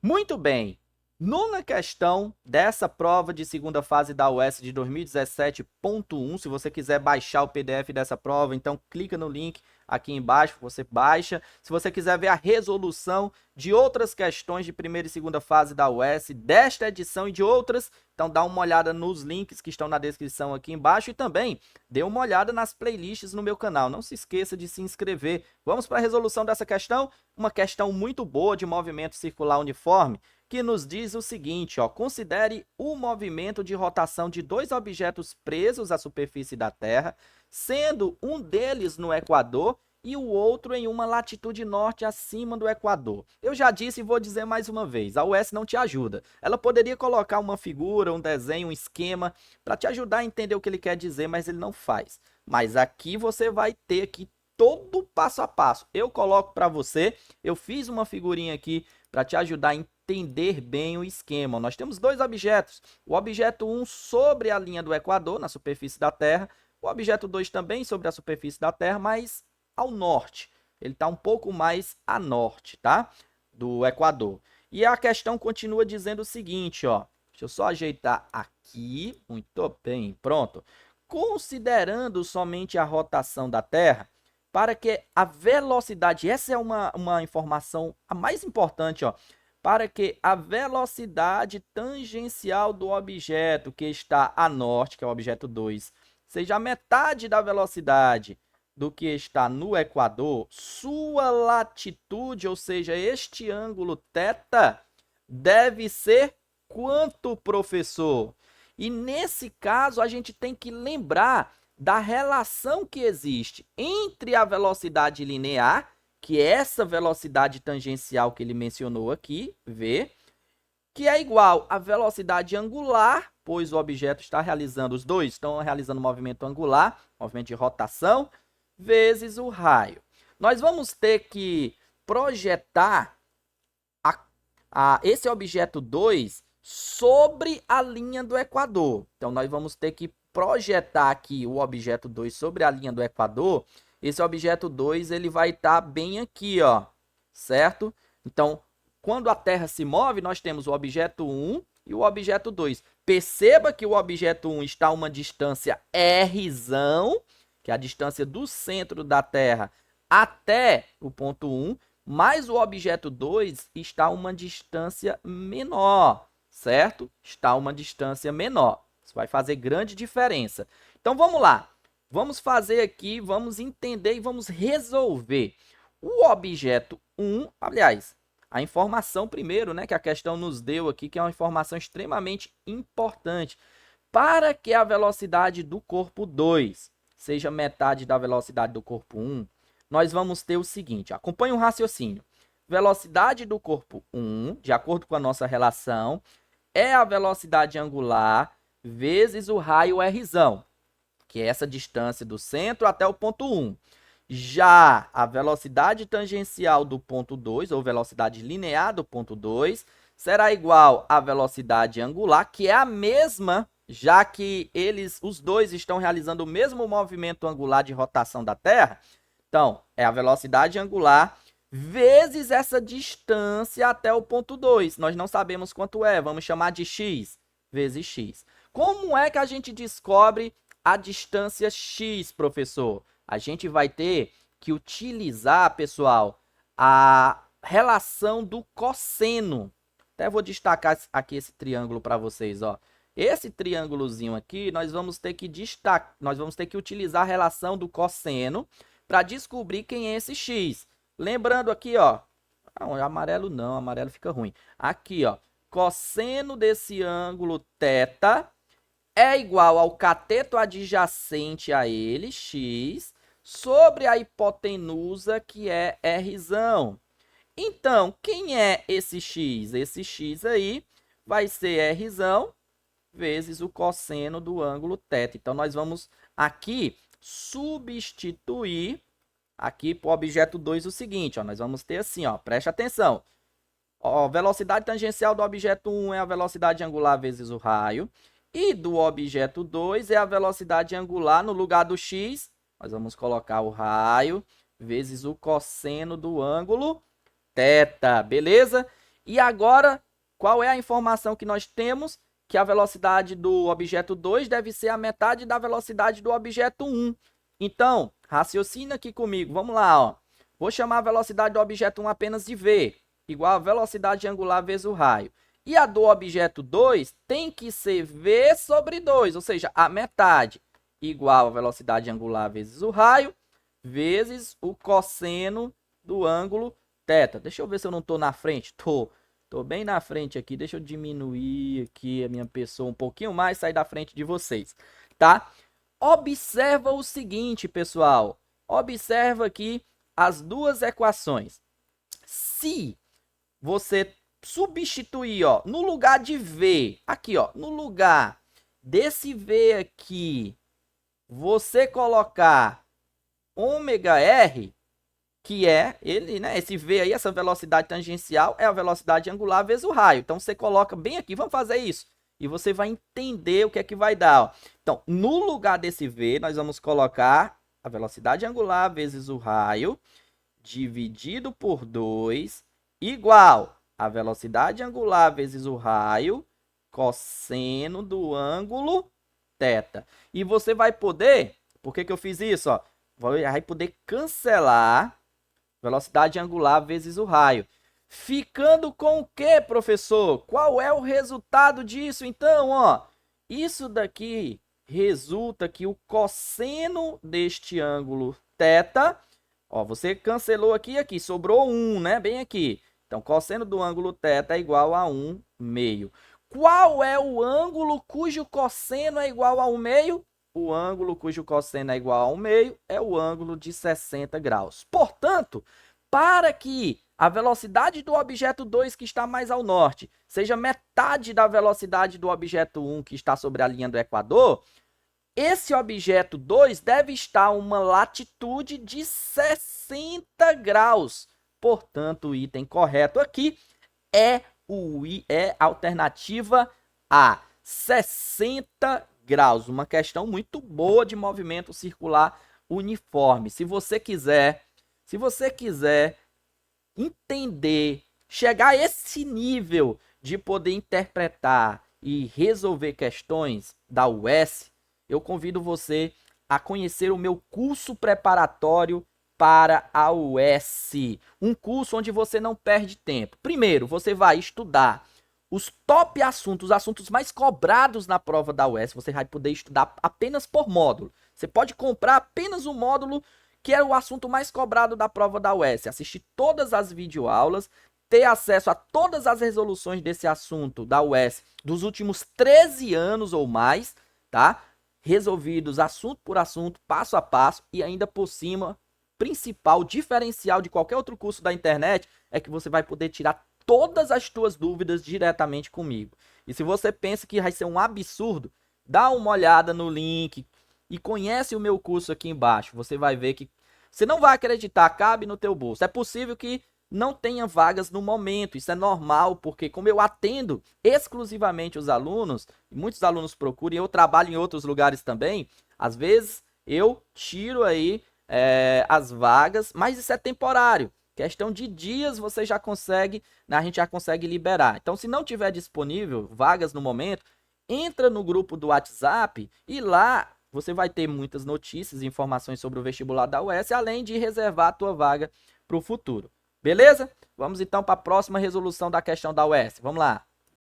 Muito bem. Nona questão dessa prova de segunda fase da UES de 2017.1. Se você quiser baixar o PDF dessa prova, então clica no link aqui embaixo, você baixa. Se você quiser ver a resolução de outras questões de primeira e segunda fase da UES, desta edição e de outras, então dá uma olhada nos links que estão na descrição aqui embaixo e também dê uma olhada nas playlists no meu canal. Não se esqueça de se inscrever. Vamos para a resolução dessa questão? Uma questão muito boa de movimento circular uniforme, que nos diz o seguinte, ó: considere o movimento de rotação de dois objetos presos à superfície da Terra, sendo um deles no Equador e o outro em uma latitude norte acima do Equador. Eu já disse e vou dizer mais uma vez, a UES não te ajuda. Ela poderia colocar uma figura, um desenho, um esquema para te ajudar a entender o que ele quer dizer, mas ele não faz. Mas aqui você vai ter aqui todo passo a passo. Eu coloco para você, eu fiz uma figurinha aqui para te ajudar a entender bem o esquema. Nós temos dois objetos. O objeto 1 sobre a linha do Equador, na superfície da Terra. O objeto 2 também sobre a superfície da Terra, mas ao norte. Ele está um pouco mais a norte, tá? Do Equador. E a questão continua dizendo o seguinte, ó. Deixa eu só ajeitar aqui. Muito bem, pronto. Considerando somente a rotação da Terra, para que a velocidade, essa é uma informação a mais importante, ó, para que a velocidade tangencial do objeto que está a norte, que é o objeto 2, seja a metade da velocidade do que está no Equador, sua latitude, ou seja, este ângulo θ, deve ser quanto, professor? E nesse caso, a gente tem que lembrar da relação que existe entre a velocidade linear, que é essa velocidade tangencial que ele mencionou aqui, v, que é igual à velocidade angular, pois o objeto está realizando, os dois estão realizando movimento angular, movimento de rotação, vezes o raio. Nós vamos ter que projetar esse objeto 2 sobre a linha do Equador. Então, nós vamos ter que projetar aqui o objeto 2 sobre a linha do Equador. Esse objeto 2 ele vai estar bem aqui, ó, certo? Então, quando a Terra se move, nós temos o objeto 1 e o objeto 2. Perceba que o objeto 1 está a uma distância r, que é a distância do centro da Terra até o ponto 1, mas o objeto 2 está a uma distância menor, certo? Está a uma distância menor. Isso vai fazer grande diferença. Então, vamos lá. Vamos fazer aqui, vamos entender e vamos resolver. O objeto 1, aliás, a informação primeiro, né, que a questão nos deu aqui, que é uma informação extremamente importante. Para que a velocidade do corpo 2 seja metade da velocidade do corpo 1, nós vamos ter o seguinte, acompanhe o raciocínio. Velocidade do corpo 1, de acordo com a nossa relação, é a velocidade angular vezes o raio r, que é essa distância do centro até o ponto 1. Já a velocidade tangencial do ponto 2, ou velocidade linear do ponto 2, será igual à velocidade angular, que é a mesma, já que os dois estão realizando o mesmo movimento angular de rotação da Terra. Então, é a velocidade angular vezes essa distância até o ponto 2. Nós não sabemos quanto é, vamos chamar de x vezes x. Como é que a gente descobre a distância x, professor? A gente vai ter que utilizar, pessoal, a relação do cosseno. Até vou destacar aqui esse triângulo para vocês, ó. Esse triângulozinho aqui, nós vamos ter que utilizar a relação do cosseno para descobrir quem é esse x. Lembrando aqui, ó, amarelo não, amarelo fica ruim. Aqui, ó, cosseno desse ângulo θ é igual ao cateto adjacente a ele, x, sobre a hipotenusa, que é r. Então, quem é esse x? Esse x aí vai ser r vezes o cosseno do ângulo θ. Então, nós vamos aqui substituir aqui para o objeto 2 o seguinte, ó, nós vamos ter assim, ó, preste atenção. Ó, velocidade tangencial do objeto 1 é a velocidade angular vezes o raio. E do objeto 2 é a velocidade angular, no lugar do x, nós vamos colocar o raio vezes o cosseno do ângulo θ, beleza? E agora, qual é a informação que nós temos? Que a velocidade do objeto 2 deve ser a metade da velocidade do objeto 1. Então, raciocina aqui comigo. Vamos lá, ó. Vou chamar a velocidade do objeto 1 apenas de V, igual a velocidade angular vezes o raio. E a do objeto 2 tem que ser V sobre 2, ou seja, a metade, igual a velocidade angular vezes o raio, vezes o cosseno do ângulo θ. Deixa eu ver se eu não estou na frente. Tô bem na frente aqui. Deixa eu diminuir aqui a minha pessoa um pouquinho mais, sair da frente de vocês, tá? Observa o seguinte, pessoal. Observa aqui as duas equações. Se você substituir, ó, no lugar de V, aqui, ó, no lugar desse V aqui, você colocar ômega-r, que é ele, né? Esse V aí, essa velocidade tangencial é a velocidade angular vezes o raio. Então você coloca bem aqui, vamos fazer isso. E você vai entender o que é que vai dar, ó. Então, no lugar desse V, nós vamos colocar a velocidade angular vezes o raio dividido por 2 igual a velocidade angular vezes o raio cosseno do ângulo θ. E você vai poder, por que eu fiz isso, ó? Vai poder cancelar velocidade angular vezes o raio. Ficando com o que, professor? Qual é o resultado disso? Então, ó, isso daqui resulta que o cosseno deste ângulo θ, ó, você cancelou aqui e aqui, sobrou 1, né? Bem aqui. Então, cosseno do ângulo θ é igual a 1 meio. Qual é o ângulo cujo cosseno é igual a 1 meio? O ângulo cujo cosseno é igual a 1 meio é o ângulo de 60 graus. Portanto, para que a velocidade do objeto 2, que está mais ao norte, seja metade da velocidade do objeto 1, que está sobre a linha do Equador, esse objeto 2 deve estar a uma latitude de 60 graus. Portanto, o item correto aqui é a alternativa A, 60 graus. Uma questão muito boa de movimento circular uniforme. Se você quiser entender, chegar a esse nível de poder interpretar e resolver questões da UES, eu convido você a conhecer o meu curso preparatório para a UES. Um curso onde você não perde tempo. Primeiro, você vai estudar os top assuntos, os assuntos mais cobrados na prova da UES. Você vai poder estudar apenas por módulo. Você pode comprar apenas um módulo que é o assunto mais cobrado da prova da UES. Assistir todas as videoaulas, ter acesso a todas as resoluções desse assunto da UES dos últimos 13 anos ou mais, tá? Resolvidos assunto por assunto, passo a passo, e ainda por cima, principal diferencial de qualquer outro curso da internet é que você vai poder tirar todas as suas dúvidas diretamente comigo. E se você pensa que vai ser um absurdo, dá uma olhada no link e conhece o meu curso aqui embaixo. Você vai ver que você não vai acreditar, cabe no teu bolso. É possível que não tenha vagas no momento, isso é normal, porque como eu atendo exclusivamente os alunos, muitos alunos procuram, e eu trabalho em outros lugares também, às vezes eu tiro aí as vagas, mas isso é temporário. Questão de dias você já consegue, a gente já consegue liberar. Então, se não tiver disponível vagas no momento, entra no grupo do WhatsApp e lá você vai ter muitas notícias e informações sobre o vestibular da UES, além de reservar a tua vaga para o futuro. Beleza? Vamos então para a próxima resolução da questão da UES. Vamos lá.